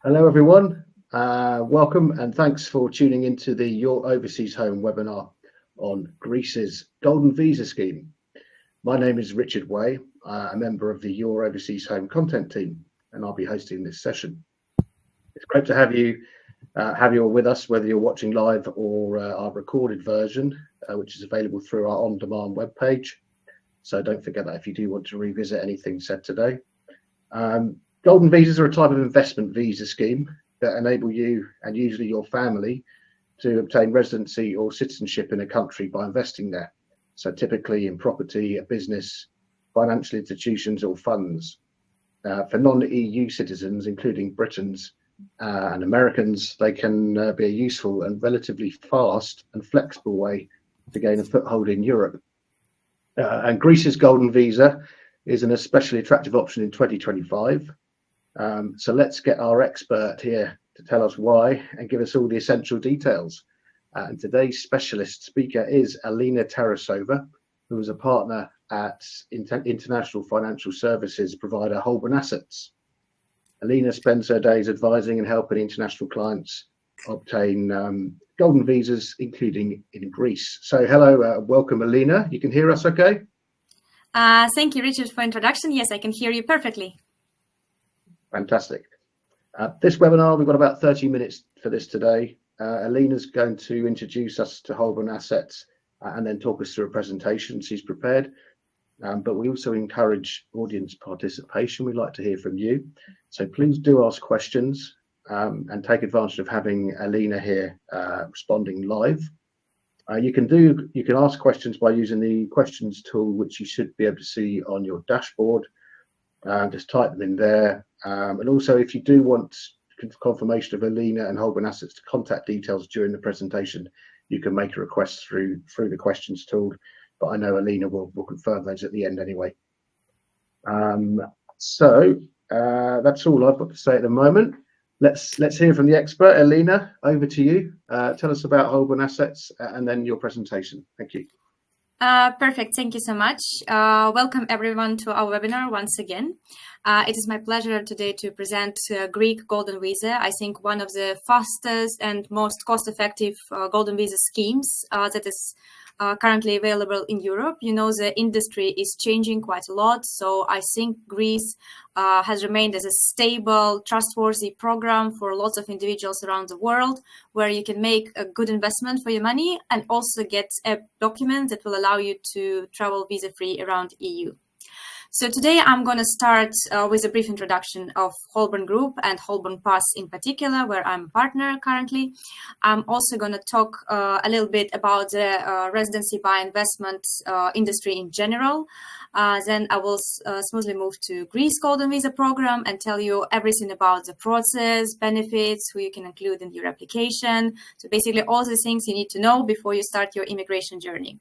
Hello, everyone. Welcome and thanks for tuning into the Your Overseas Home webinar on Greece's Golden Visa Scheme. My name is Richard Way, a member of the Your Overseas Home content team, and I'll be hosting this session. It's great to have you all with us, whether you're watching live or our recorded version, which is available through our on-demand webpage. So don't forget that if you do want to revisit anything said today. Golden visas are a type of investment visa scheme that enable you and usually your family to obtain residency or citizenship in a country by investing there. So typically in property, a business, financial institutions or funds. For non-EU citizens, including Britons and Americans, they can be a useful and relatively fast and flexible way to gain a foothold in Europe. And Greece's Golden Visa is an especially attractive option in 2025. So let's get our expert here to tell us why and give us all the essential details. And today's specialist speaker is Alina Tarasova, who is a partner at international financial services provider Holborn Assets. Alina spends her days advising and helping international clients obtain golden visas, including in Greece. So hello, welcome Alina. You can hear us okay? Thank you, Richard, for introduction. Yes, I can hear you perfectly. Fantastic. This webinar, we've got about 30 minutes for this today. Alina's going to introduce us to Holborn Assets and then talk us through a presentation she's prepared. But we also encourage audience participation. We'd like to hear from you. So please do ask questions and take advantage of having Alina here responding live. You can ask questions by using the questions tool, which you should be able to see on your dashboard. Just type them in there. And also, if you do want confirmation of Alina and Holborn Assets contact details during the presentation, you can make a request through the questions tool. But I know Alina will confirm those at the end anyway. So that's all I've got to say at the moment. Let's hear from the expert. Alina, over to you. Tell us about Holborn Assets and then your presentation. Thank you. Perfect. Thank you so much. Welcome everyone to our webinar once again. It is my pleasure today to present Greek Golden Visa. I think one of the fastest and most cost-effective Golden Visa schemes that is currently available in Europe. You know, the industry is changing quite a lot. So I think Greece has remained as a stable, trustworthy program for lots of individuals around the world, where you can make a good investment for your money and also get a document that will allow you to travel visa-free around EU. So today I'm going to start with a brief introduction of Holborn Group and Holborn Pass in particular, where I'm a partner currently. I'm also going to talk a little bit about the residency by investment industry in general. Then I will smoothly move to Greece Golden Visa program and tell you everything about the process, benefits, who you can include in your application. So basically all the things you need to know before you start your immigration journey.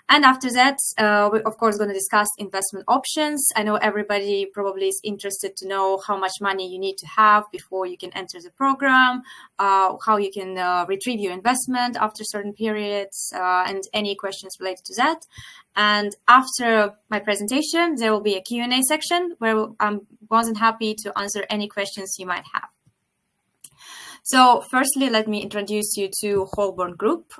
And after that, we're of course going to discuss investment options. I know everybody probably is interested to know how much money you need to have before you can enter the program, how you can retrieve your investment after certain periods, and any questions related to that. And after my presentation, there will be a Q&A section where I'm more than happy to answer any questions you might have. So firstly, let me introduce you to Holborn Group.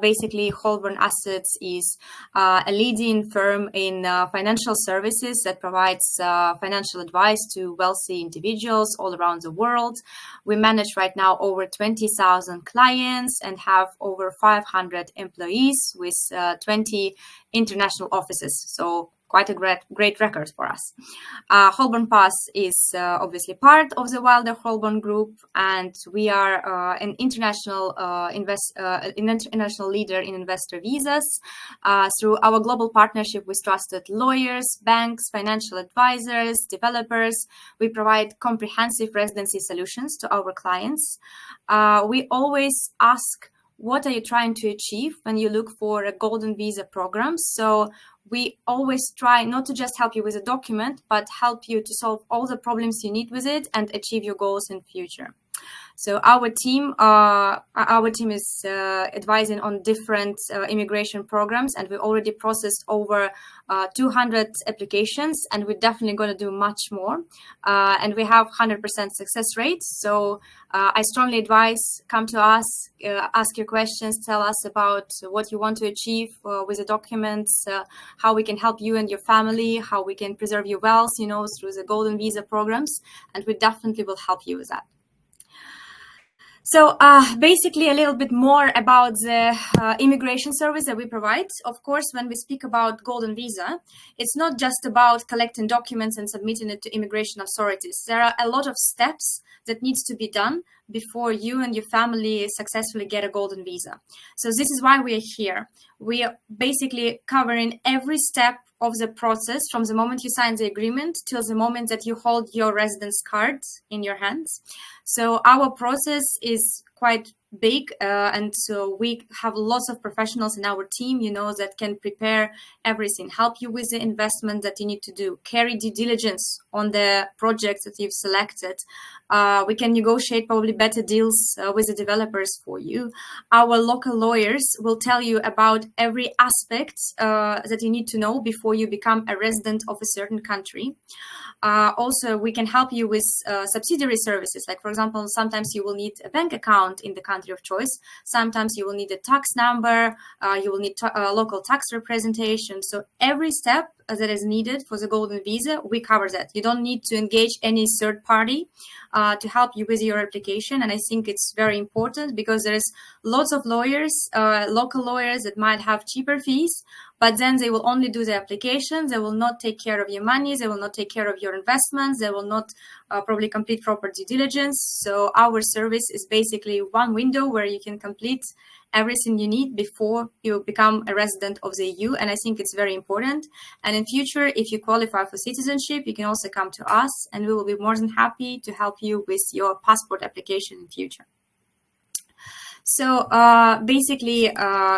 Basically, Holborn Assets is a leading firm in financial services that provides financial advice to wealthy individuals all around the world. We manage right now over 20,000 clients and have over 500 employees with 20 international offices. So quite a great record for us. Holborn Pass is obviously part of the wider Holborn Group, and we are an international international leader in investor visas. Through our global partnership with trusted lawyers, banks, financial advisors, developers, we provide comprehensive residency solutions to our clients. We always ask, what are you trying to achieve when you look for a golden visa program? So we always try not to just help you with a document, but help you to solve all the problems you need with it and achieve your goals in future. So our team is advising on different immigration programs, and we already processed over 200 applications, and we're definitely going to do much more. And we have 100% success rate. So I strongly advise, come to us, ask your questions, tell us about what you want to achieve with the documents, how we can help you and your family, how we can preserve your wealth, through the golden visa programs, and we definitely will help you with that. So basically a little bit more about the immigration service that we provide. Of course, when we speak about golden visa, it's not just about collecting documents and submitting it to immigration authorities. There are a lot of steps that needs to be done before you and your family successfully get a golden visa. So this is why we are here. We are basically covering every step of the process from the moment you sign the agreement till the moment that you hold your residence card in your hands. So our process is quite big, and so we have lots of professionals in our team, that can prepare everything, help you with the investment that you need to do, carry due diligence on the projects that you've selected. We can negotiate probably better deals with the developers for you. Our local lawyers will tell you about every aspect that you need to know before you become a resident of a certain country. Also, we can help you with subsidiary services. Like, for example, sometimes you will need a bank account in the country of choice. Sometimes you will need a tax number. You will need local tax representation. So every step that is needed for the golden visa, we cover that. You don't need to engage any third party to help you with your application. And I think it's very important because there's lots of lawyers, local lawyers that might have cheaper fees, but then they will only do the application. They will not take care of your money. They will not take care of your investments. They will not probably complete proper due diligence. So our service is basically one window where you can complete everything you need before you become a resident of the EU. And I think it's very important. And in future, if you qualify for citizenship, you can also come to us and we will be more than happy to help you with your passport application in future. So basically,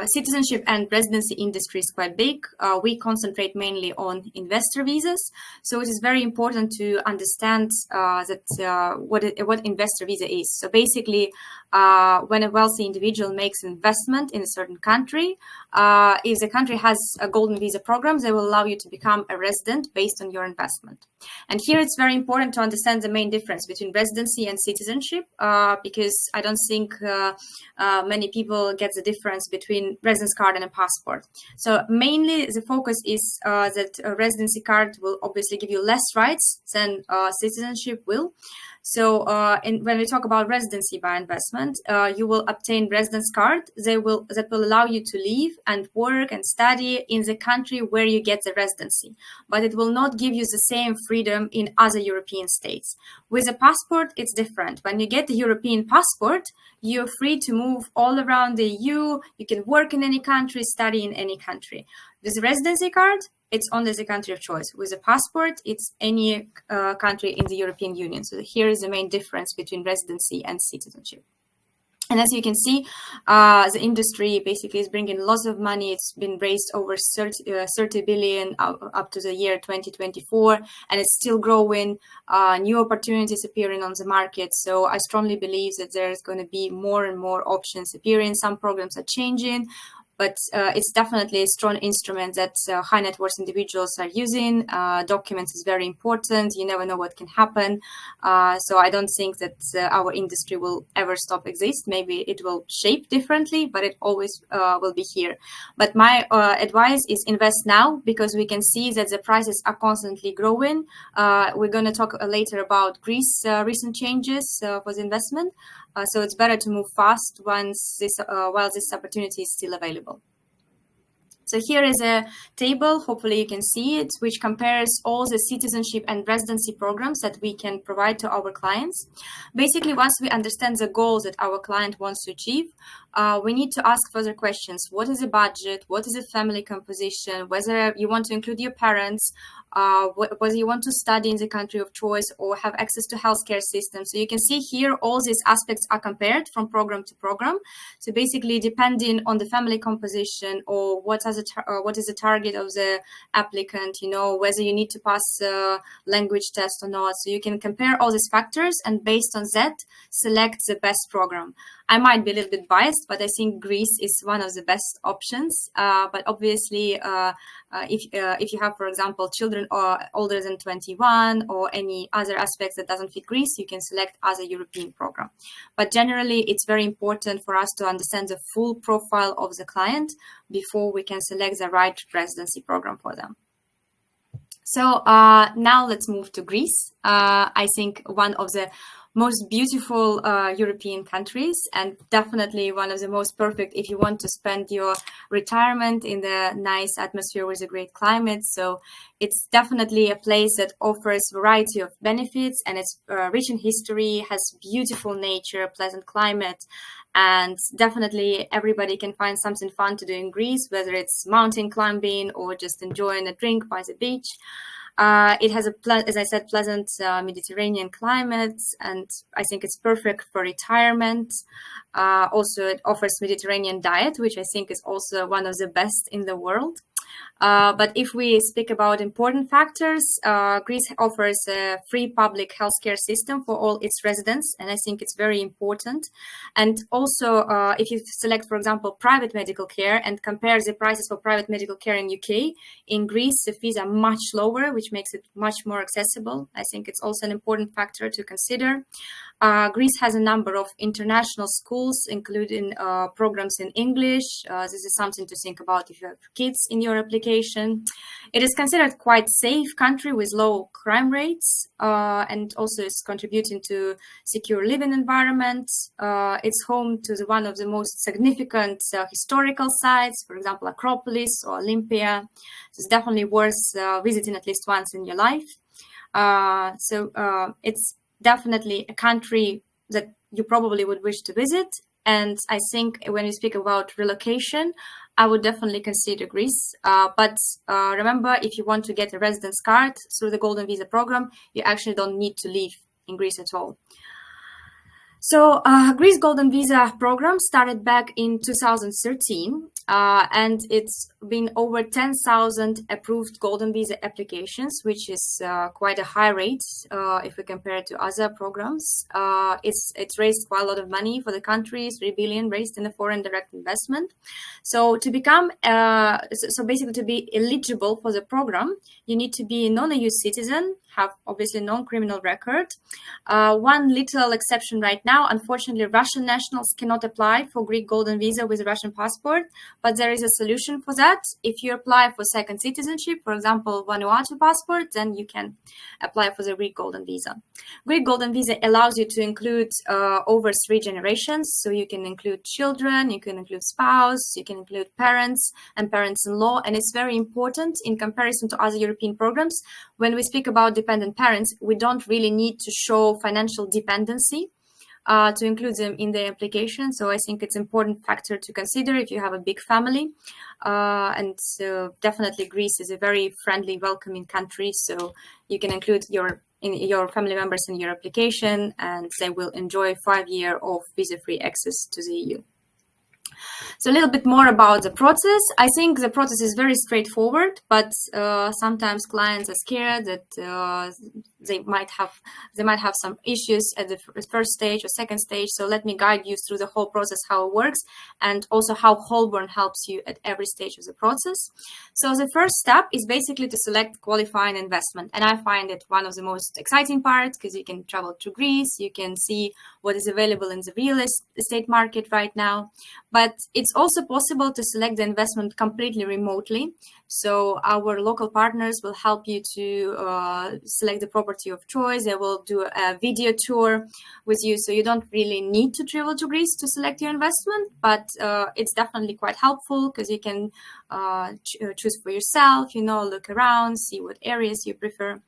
citizenship and residency industry is quite big. We concentrate mainly on investor visas. So it is very important to understand what investor visa is. So basically, when a wealthy individual makes an investment in a certain country, if the country has a golden visa program, they will allow you to become a resident based on your investment. And here it's very important to understand the main difference between residency and citizenship, because I don't think many people get the difference between residence card and a passport. So mainly the focus is that a residency card will obviously give you less rights than citizenship will. So when we talk about residency by investment, you will obtain residence card that will allow you to live and work and study in the country where you get the residency, but it will not give you the same freedom in other European states. With a passport, it's different. When you get the European passport, you're free to move all around the EU. You can work in any country, study in any country. With a residency card, it's only the country of choice. With a passport, it's any country in the European Union. So here is the main difference between residency and citizenship. And as you can see, the industry basically is bringing lots of money. It's been raised over 30 billion up to the year 2024, and it's still growing. New opportunities appearing on the market. So I strongly believe that there's going to be more and more options appearing. Some programs are changing, but it's definitely a strong instrument that high net worth individuals are using. Documents is very important. You never know what can happen. So I don't think that our industry will ever stop exist. Maybe it will shape differently, but it always will be here. But my advice is invest now, because we can see that the prices are constantly growing. We're going to talk later about Greece recent changes for the investment. So it's better to move fast while this opportunity is still available. So here is a table, hopefully you can see it, which compares all the citizenship and residency programs that we can provide to our clients. Basically, once we understand the goals that our client wants to achieve, we need to ask further questions. What is the budget? What is the family composition? Whether you want to include your parents, whether you want to study in the country of choice or have access to healthcare systems. So you can see here all these aspects are compared from program to program. So basically, depending on the family composition or what is the target of the applicant, whether you need to pass a language test or not. So you can compare all these factors and based on that, select the best program. I might be a little bit biased, but I think Greece is one of the best options. But obviously, if you have, for example, children older than 21 or any other aspects that doesn't fit Greece, you can select other European program. But generally, it's very important for us to understand the full profile of the client before we can select the right residency program for them. So now let's move to Greece. I think one of the most beautiful European countries, and definitely one of the most perfect if you want to spend your retirement in the nice atmosphere with a great climate. So it's definitely a place that offers variety of benefits, and it's rich in history, has beautiful nature, pleasant climate, and definitely everybody can find something fun to do in Greece, whether it's mountain climbing or just enjoying a drink by the beach. It has as I said, pleasant Mediterranean climate, and I think it's perfect for retirement. Also, it offers Mediterranean diet, which I think is also one of the best in the world. But if we speak about important factors, Greece offers a free public healthcare system for all its residents, and I think it's very important. And also, if you select, for example, private medical care and compare the prices for private medical care in UK, in Greece, the fees are much lower, which makes it much more accessible. I think it's also an important factor to consider. Greece has a number of international schools, including programs in English. This is something to think about if you have kids in your application. It is considered quite safe country with low crime rates, and also is contributing to secure living environment. It's home to one of the most significant historical sites, for example, Acropolis or Olympia. It's definitely worth visiting at least once in your life. It's definitely a country that you probably would wish to visit. And I think when you speak about relocation, I would definitely consider Greece. But remember, if you want to get a residence card through the Golden Visa program, you actually don't need to live in Greece at all. So Greece Golden Visa program started back in 2013, and it's been over 10,000 approved Golden Visa applications, which is quite a high rate if we compare it to other programs. It's raised quite a lot of money for the country, 3 billion raised in the foreign direct investment. So to become, so basically to be eligible for the program, you need to be a non-EU citizen, have obviously non-criminal record. One little exception right now, unfortunately, Russian nationals cannot apply for Greek Golden Visa with a Russian passport, but there is a solution for that. If you apply for second citizenship, for example, Vanuatu passport, then you can apply for the Greek Golden Visa. Greek Golden Visa allows you to include over 3 generations, so you can include children, you can include spouse, you can include parents and parents-in-law, and it's very important in comparison to other European programs. When we speak about dependent parents, we don't really need to show financial dependency to include them in the application. So I think it's an important factor to consider if you have a big family. And so definitely Greece is a very friendly, welcoming country. So you can include your family members in your application, and they will enjoy 5 years of visa-free access to the EU. So a little bit more about the process. I think the process is very straightforward, but sometimes clients are scared that they might have some issues at the first stage or second stage. So let me guide you through the whole process, how it works, and also how Holborn helps you at every stage of the process. So the first step is basically to select qualifying investment. And I find it one of the most exciting parts because you can travel to Greece, you can see what is available in the real estate market right now. But it's also possible to select the investment completely remotely. So our local partners will help you to select the property of choice. They will do a video tour with you. So you don't really need to travel to Greece to select your investment, but it's definitely quite helpful because you can choose for yourself, look around, see what areas you prefer.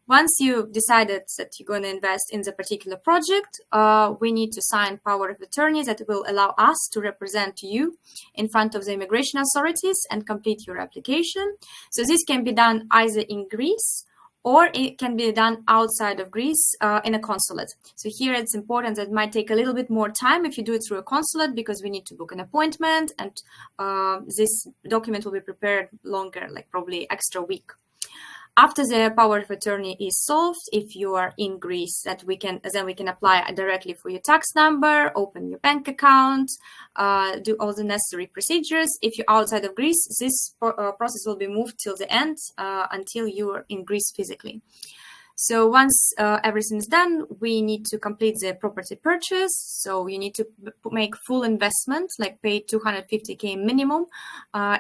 Once you've decided that you're going to invest in the particular project, we need to sign power of attorney that will allow us to represent you in front of the immigration authorities and complete your application. So this can be done either in Greece, or it can be done outside of Greece in a consulate. So here it's important that it might take a little bit more time if you do it through a consulate, because we need to book an appointment, and this document will be prepared longer, like probably extra week. After the power of attorney is solved, if you are in Greece, then we can apply directly for your tax number, open your bank account, do all the necessary procedures. If you're outside of Greece, this process will be moved till the end until you are in Greece physically. So once everything's done, we need to complete the property purchase. So you need to make full investment, like pay 250K minimum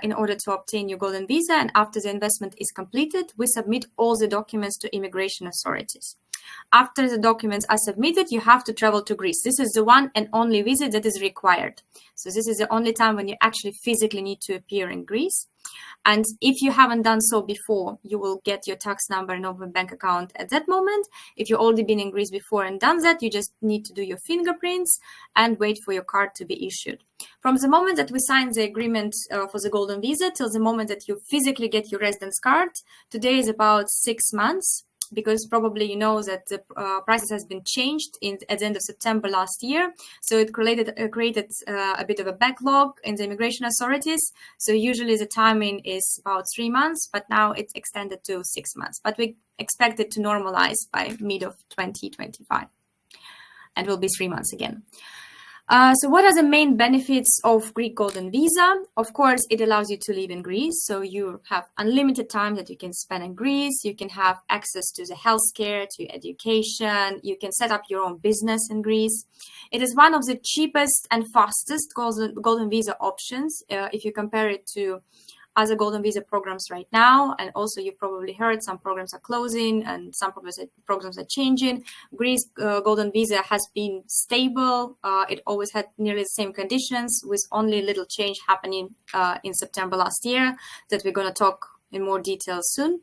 in order to obtain your golden visa. And after the investment is completed, we submit all the documents to immigration authorities. After the documents are submitted, you have to travel to Greece. This is the one and only visit that is required. So this is the only time when you actually physically need to appear in Greece. And if you haven't done so before, you will get your tax number and open bank account at that moment. If you've already been in Greece before and done that, you just need to do your fingerprints and wait for your card to be issued. From the moment that we sign the agreement for the golden visa till the moment that you physically get your residence card, today is about 6 months. Because probably you know that the prices has been changed at the end of September last year. So it created a bit of a backlog in the immigration authorities. So usually the timing is about 3 months, but now it's extended to 6 months. But we expect it to normalize by mid of 2025 and will be 3 months again. So what are the main benefits of Greek Golden Visa? Of course, it allows you to live in Greece. So you have unlimited time that you can spend in Greece. You can have access to the healthcare, to education. You can set up your own business in Greece. It is one of the cheapest and fastest Golden Visa options if you compare it to other golden visa programs right now. And also you've probably heard some programs are closing and some programs are changing. Greece golden visa has been stable. It always had nearly the same conditions, with only little change happening in September last year that we're going to talk in more detail soon.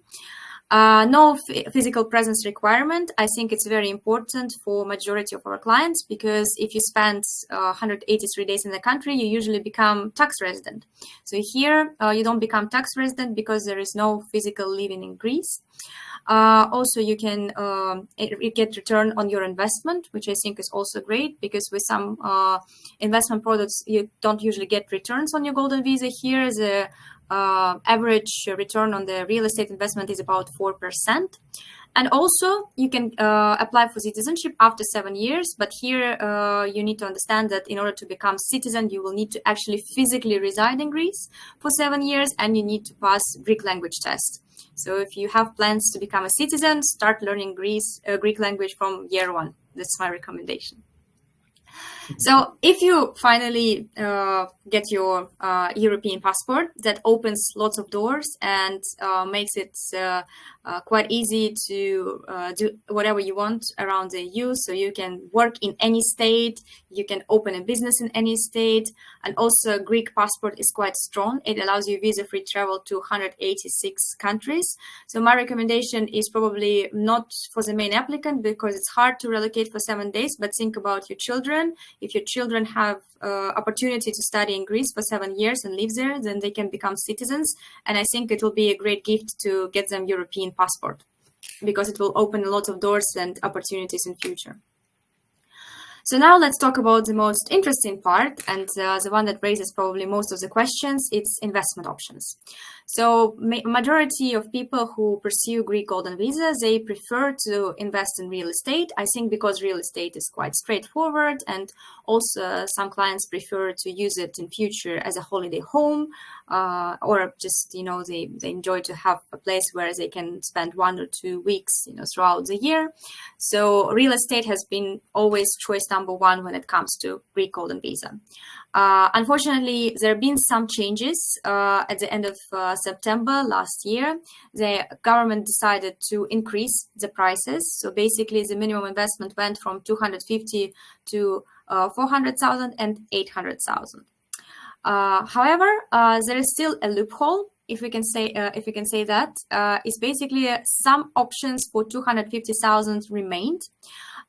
No physical presence requirement. I think it's very important for majority of our clients, because if you spend 183 days in the country, you usually become tax resident. So here you don't become tax resident because there is no physical living in Greece. Also, you can get return on your investment, which I think is also great, because with some investment products, you don't usually get returns on your golden visa. Here, the average return on the real estate investment is about 4%. And also you can apply for citizenship after 7 years. But here you need to understand that in order to become citizen, you will need to actually physically reside in Greece for 7 years, and you need to pass Greek language test. So if you have plans to become a citizen, start learning Greek language from year 1. That's my recommendation. So if you finally get your European passport, that opens lots of doors and makes it quite easy to do whatever you want around the EU. So you can work in any state, you can open a business in any state, and also Greek passport is quite strong. It allows you visa-free travel to 186 countries. So my recommendation is probably not for the main applicant, because it's hard to relocate for 7 days, but think about your children. If your children have opportunity to study in Greece for 7 years and live there, then they can become citizens. And I think it will be a great gift to get them European passport, because it will open a lot of doors and opportunities in future. So now let's talk about the most interesting part, and the one that raises probably most of the questions. It's investment options. So majority of people who pursue Greek Golden Visa, they prefer to invest in real estate. I think because real estate is quite straightforward, and also some clients prefer to use it in future as a holiday home, or just, they enjoy to have a place where they can spend 1 or 2 weeks, throughout the year. So real estate has been always choice number 1 when it comes to Greek Golden Visa. Unfortunately, there have been some changes at the end of September last year. The government decided to increase the prices. So basically, the minimum investment went from 250 to 400,000 and 800,000. However, there is still a loophole. if we can say that, is basically some options for 250,000 remained.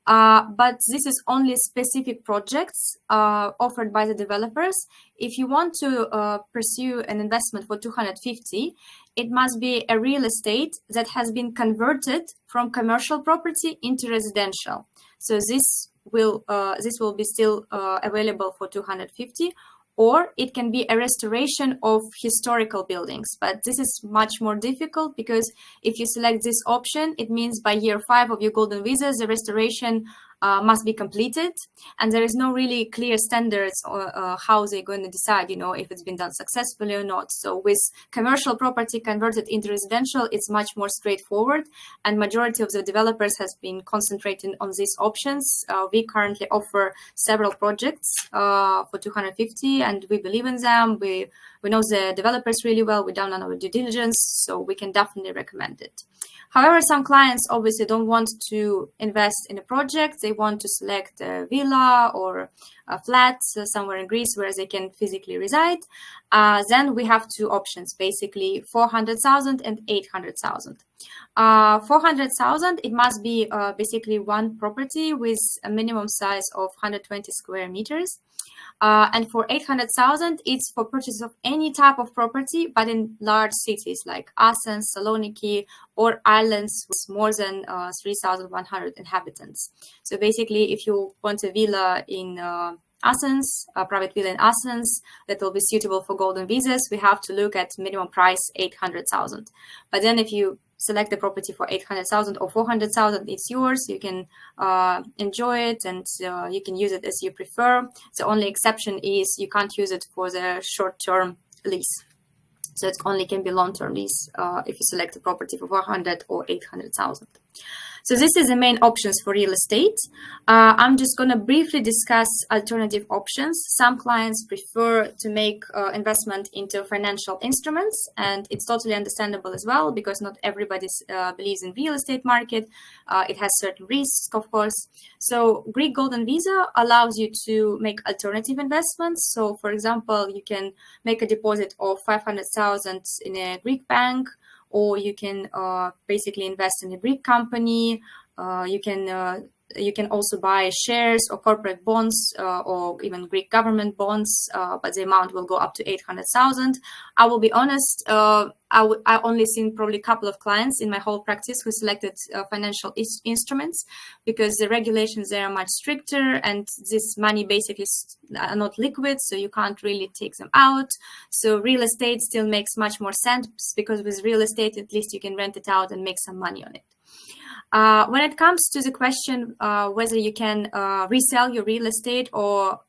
But this is only specific projects offered by the developers. If you want to pursue an investment for 250, it must be a real estate that has been converted from commercial property into residential. So this will be still available for 250. Or it can be a restoration of historical buildings. But this is much more difficult because if you select this option, it means by year 5 of your golden visa, the restoration must be completed. And there is no really clear standards or how they're going to decide, if it's been done successfully or not. So with commercial property converted into residential, it's much more straightforward. And majority of the developers has been concentrating on these options. We currently offer several projects for 250, and we believe in them. We know the developers really well. We've done our due diligence, so we can definitely recommend it. However, some clients obviously don't want to invest in a project. They want to select a villa or a flat somewhere in Greece where they can physically reside. Then we have two options, basically 400,000 and 800,000. 400,000, it must be basically one property with a minimum size of 120 square meters. And for 800,000, it's for purchase of any type of property, but in large cities like Athens, Saloniki, or islands with more than 3,100 inhabitants. So basically, if you want a villa in Athens, a private villa in Athens that will be suitable for golden visas, we have to look at minimum price 800,000. But then if you select the property for 800,000 or 400,000, it's yours. You can enjoy it, and you can use it as you prefer. The only exception is you can't use it for the short-term lease. So it only can be long-term lease if you select a property for 400 or 800,000. So this is the main options for real estate. I'm just going to briefly discuss alternative options. Some clients prefer to make investment into financial instruments, and it's totally understandable as well because not everybody believes in real estate market. It has certain risks, of course. So Greek Golden Visa allows you to make alternative investments. So for example, you can make a deposit of 500,000 in a Greek bank, or you can basically invest in a Greek company. You can also buy shares or corporate bonds or even Greek government bonds, but the amount will go up to 800,000. I will be honest, I only seen probably a couple of clients in my whole practice who selected financial instruments because the regulations there are much stricter, and this money basically are not liquid, so you can't really take them out. So real estate still makes much more sense because with real estate, at least you can rent it out and make some money on it. When it comes to the question whether you can resell your real estate or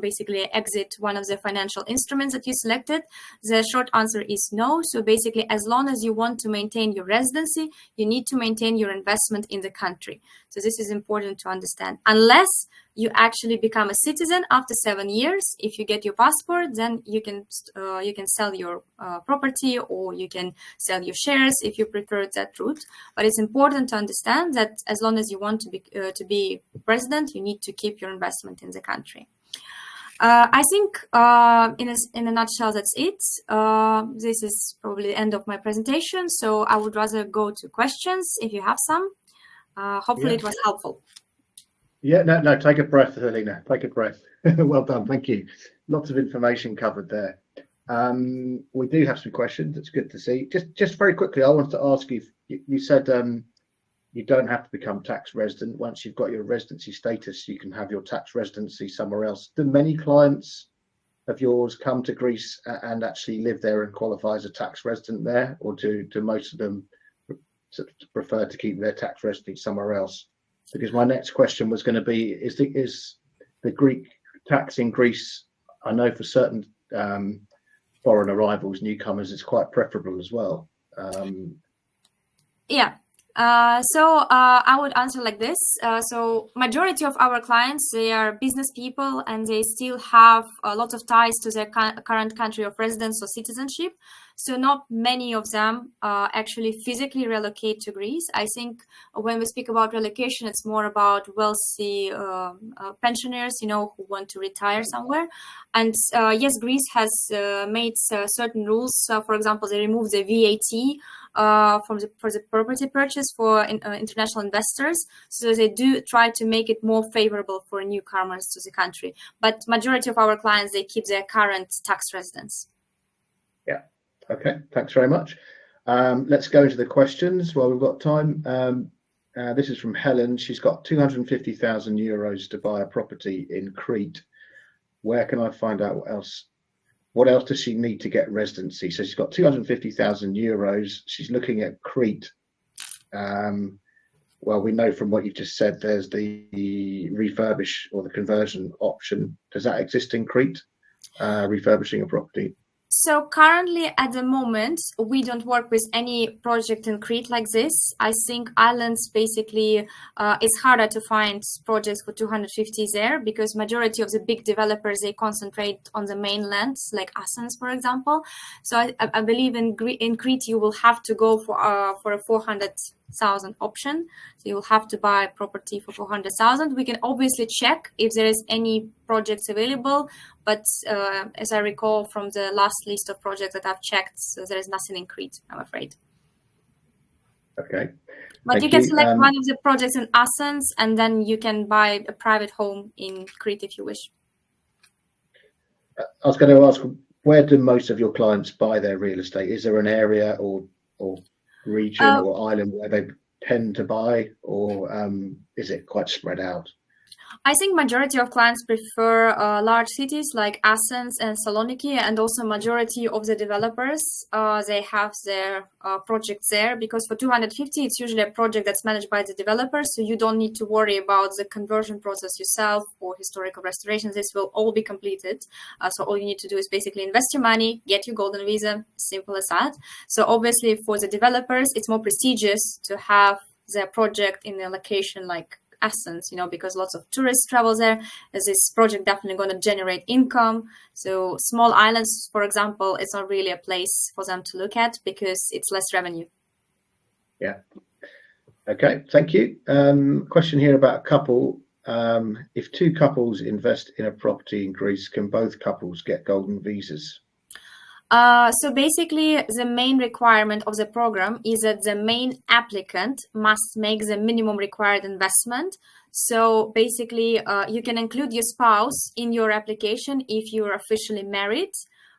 basically exit one of the financial instruments that you selected, the short answer is no. So basically, as long as you want to maintain your residency, you need to maintain your investment in the country. So this is important to understand. Unless you actually become a citizen after 7 years, if you get your passport, then you can sell your property, or you can sell your shares if you prefer that route. But it's important to understand that as long as you want to be resident, you need to keep your investment in the country. I think in a nutshell, that's it. This is probably the end of my presentation. So I would rather go to questions if you have some. Hopefully it was helpful. Yeah, no, take a breath, Alina. Take a breath. Well done, thank you. Lots of information covered there. We do have some questions. It's good to see. Just very quickly, I wanted to ask you. You said you don't have to become tax resident. Once you've got your residency status, you can have your tax residency somewhere else. Do many clients of yours come to Greece and actually live there and qualify as a tax resident there, or do most of them prefer to keep their tax residency somewhere else? Because my next question was going to be, is the Greek tax in Greece, I know for certain foreign arrivals, newcomers, it's quite preferable as well. Yeah. So I would answer like this. So majority of our clients, they are business people, and they still have a lot of ties to their current country of residence or citizenship. So not many of them actually physically relocate to Greece. I think when we speak about relocation, it's more about wealthy pensioners, who want to retire somewhere. And yes, Greece has made certain rules. For example, they removed the VAT for the property purchase for international investors. So they do try to make it more favorable for newcomers to the country. But majority of our clients, they keep their current tax residence. Yeah. Okay. Thanks very much. Let's go into the questions while we've got time. This is from Helen. She's got 250,000 euros to buy a property in Crete. Where can I find out what else does she need to get residency? So she's got 250,000 euros. She's looking at Crete. Well, we know from what you've just said, there's the refurbish or the conversion option. Does that exist in Crete, refurbishing a property? So currently, at the moment, we don't work with any project in Crete like this. I think islands basically it's harder to find projects for 250 there because majority of the big developers, they concentrate on the mainland, like Athens, for example. So I believe in Crete you will have to go for a 400,000 option. So you will have to buy a property for 400,000. We can obviously check if there is any projects available, but as I recall from the last list of projects that I've checked, so there is nothing in Crete, I'm afraid. Okay. But you can select one of the projects in Athens, and then you can buy a private home in Crete if you wish. I was going to ask, where do most of your clients buy their real estate? Is there an area or region or island where they tend to buy, or is it quite spread out? I think majority of clients prefer large cities like Athens and Saloniki, and also majority of the developers, they have their projects there, because for 250, it's usually a project that's managed by the developers, so you don't need to worry about the conversion process yourself or historical restorations. This will all be completed. So all you need to do is basically invest your money, get your golden visa, simple as that. So obviously for the developers, it's more prestigious to have their project in a location like Athens, because lots of tourists travel there, as this project definitely going to generate income. So small islands, for example, it's not really a place for them to look at because it's less revenue. Yeah. Okay, thank you. Question here about a couple. If two couples invest in a property in Greece, can both couples get golden visas? So basically, the main requirement of the program is that the main applicant must make the minimum required investment. So basically, you can include your spouse in your application if you're officially married.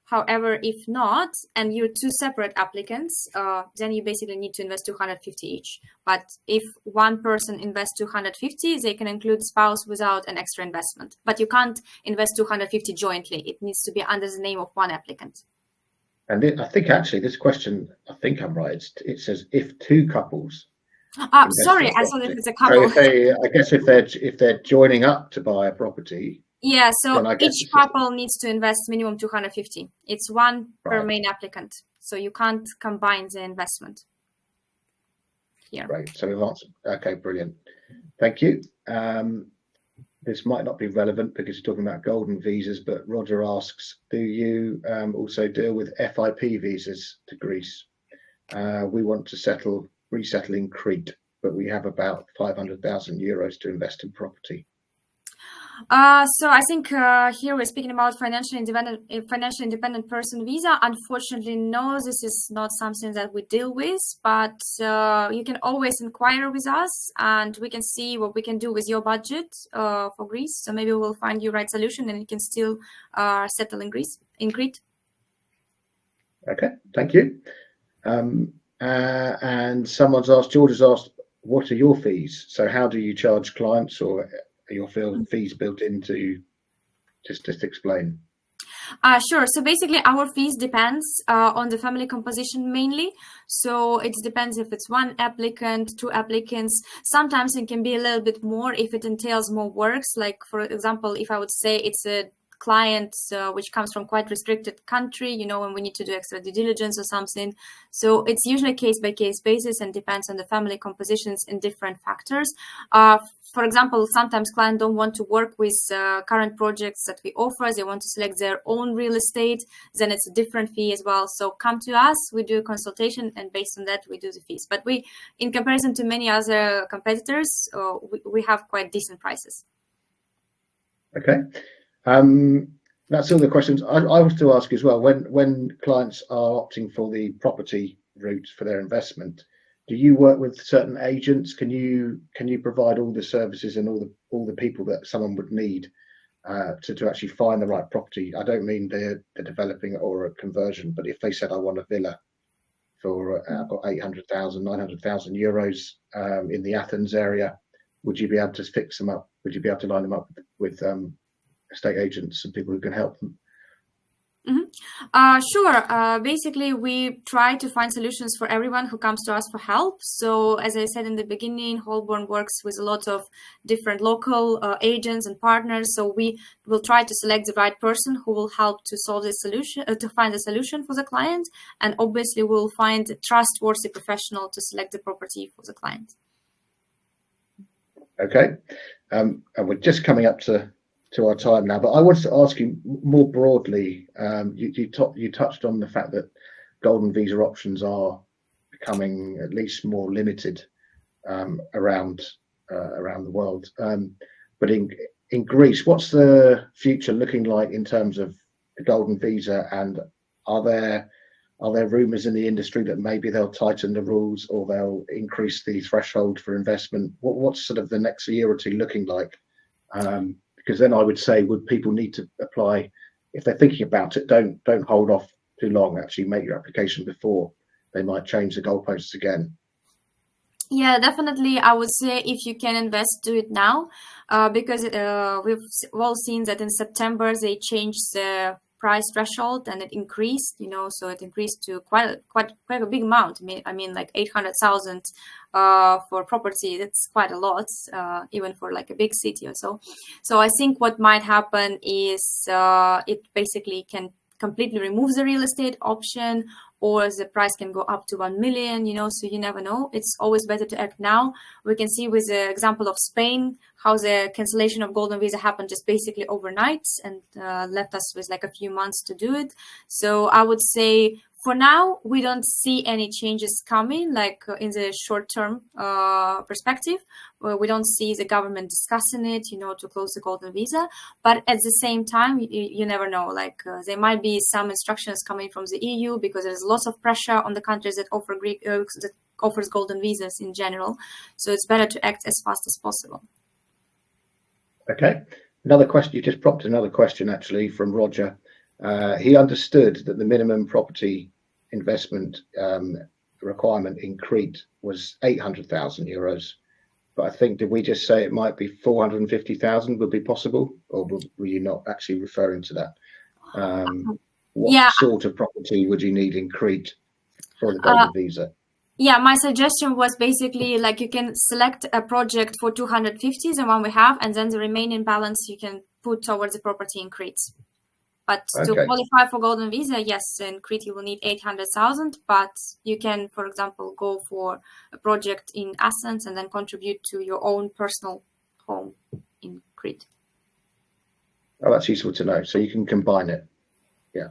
However, if not, and you're two separate applicants, then you basically need to invest 250 each. But if one person invests 250, they can include spouse without an extra investment. But you can't invest 250 jointly. It needs to be under the name of one applicant. And I think actually this question, I think I'm right. It says if two couples. Sorry, I thought it was a couple. So I guess if they're joining up to buy a property. Yeah, so each couple needs to invest minimum 250. It's one per main applicant, so you can't combine the investment here. Right. So we've answered. Okay, brilliant. Thank you. This might not be relevant because you're talking about golden visas, but Roger asks, do you also deal with FIP visas to Greece? We want to resettle in Crete, but we have about 500,000 euros to invest in property. So I think here we're speaking about financially independent person visa. Unfortunately, no, this is not something that we deal with, but you can always inquire with us and we can see what we can do with your budget for Greece. So maybe we'll find you the right solution and you can still settle in Crete. Okay, thank you. And George has asked, what are your fees? So how do you charge clients, or your fees built into, just explain. Sure. So basically our fees depends on the family composition mainly. So it depends if it's one applicant, two applicants. Sometimes it can be a little bit more if it entails more works. Like for example, if I would say it's a client which comes from quite restricted country, you know, when we need to do extra due diligence or something. So it's usually case by case basis and depends on the family compositions and different factors. For example, sometimes clients don't want to work with current projects that we offer. They want to select their own real estate. Then it's a different fee as well. So come to us, we do a consultation, and based on that, we do the fees. But we, in comparison to many other competitors, we have quite decent prices. Okay. That's all the questions I was to ask as well. When clients are opting for the property route for their investment, do you work with certain agents? Can you provide all the services and all the people that someone would need to actually find the right property? I don't mean they're developing or a conversion, but if they said, I want a villa for I've got 800,000, 900,000 euros in the Athens area, would you be able to fix them up? Would you be able to line them up with estate agents and people who can help them? Sure. Basically, we try to find solutions for everyone who comes to us for help. So as I said in the beginning, Holborn works with a lot of different local agents and partners. So we will try to select the right person who will help to solve the solution, to find a solution for the client. And obviously, we'll find a trustworthy professional to select the property for the client. Okay. And we're just coming up to our time now, but I wanted to ask you more broadly. You touched on the fact that golden visa options are becoming at least more limited around the world. But in Greece, what's the future looking like in terms of the golden visa? And are there rumours in the industry that maybe they'll tighten the rules or they'll increase the threshold for investment? What's sort of the next year or two looking like? Because then I would say, would people need to apply if they're thinking about it? Don't hold off too long. Actually, make your application before they might change the goalposts again. Yeah, definitely. I would say if you can invest, do it now, because we've all seen that in September they changed the price threshold and it increased. You know, so it increased to quite a big amount. I mean, like 800,000 for property. That's quite a lot, even for like a big city or so. So I think what might happen is it basically can completely remove the real estate option, or the price can go up to 1 million, you know, so you never know. It's always better to act now. We can see with the example of Spain, how the cancellation of golden visa happened just basically overnight and left us with like a few months to do it. So I would say for now, we don't see any changes coming, like in the short-term perspective. We don't see the government discussing it, you know, to close the golden visa. But at the same time, you never know. Like there might be some instructions coming from the EU because there's lots of pressure on the countries that offer that offers golden visas in general. So it's better to act as fast as possible. Okay. Another question. You just prompted another question actually from Roger. He understood that the minimum property investment requirement in Crete was 800,000 euros, but I think, did we just say it might be 450,000 would be possible, or were you not actually referring to that? What sort of property would you need in Crete for the golden visa? Yeah, my suggestion was basically like you can select a project for 250, the one we have, and then the remaining balance you can put towards the property in Crete. But to qualify for golden visa, yes, in Crete you will need 800,000, but you can, for example, go for a project in Athens and then contribute to your own personal home in Crete. Oh, that's useful to know. So you can combine it. Yeah.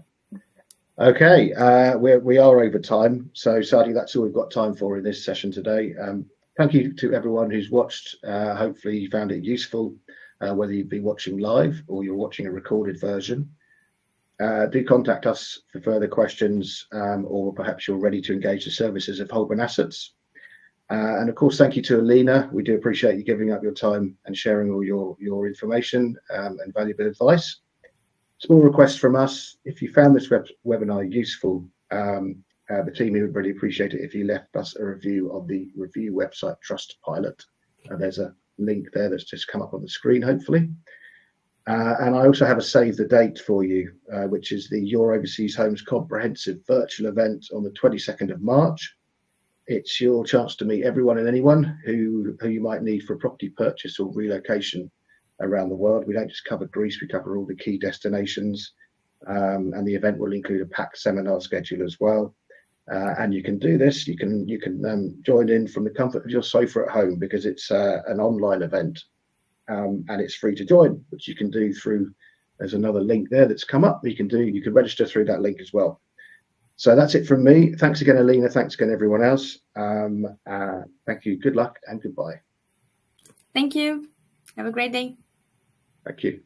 Okay, we are over time. So Sadi, that's all we've got time for in this session today. Thank you to everyone who's watched. Hopefully you found it useful, whether you've been watching live or you're watching a recorded version. Do contact us for further questions, or perhaps you're ready to engage the services of Holborn Assets. And of course, thank you to Alina. We do appreciate you giving up your time and sharing all your information and valuable advice. Small request from us: if you found this webinar useful, the team would really appreciate it if you left us a review on the review website Trustpilot. There's a link there that's just come up on the screen, hopefully. And I also have a save the date for you, which is the Your Overseas Homes Comprehensive Virtual Event on the 22nd of March. It's your chance to meet everyone and anyone who you might need for a property purchase or relocation around the world. We don't just cover Greece, we cover all the key destinations, and the event will include a packed seminar schedule as well. And you can do this, you can join in from the comfort of your sofa at home, because it's an online event, and it's free to join, which you can do through, there's another link there that's come up. You can register through that link as well. So that's it from me. Thanks again, Alina. Thanks again, everyone else. Thank you. Good luck and goodbye. Thank you. Have a great day. Thank you.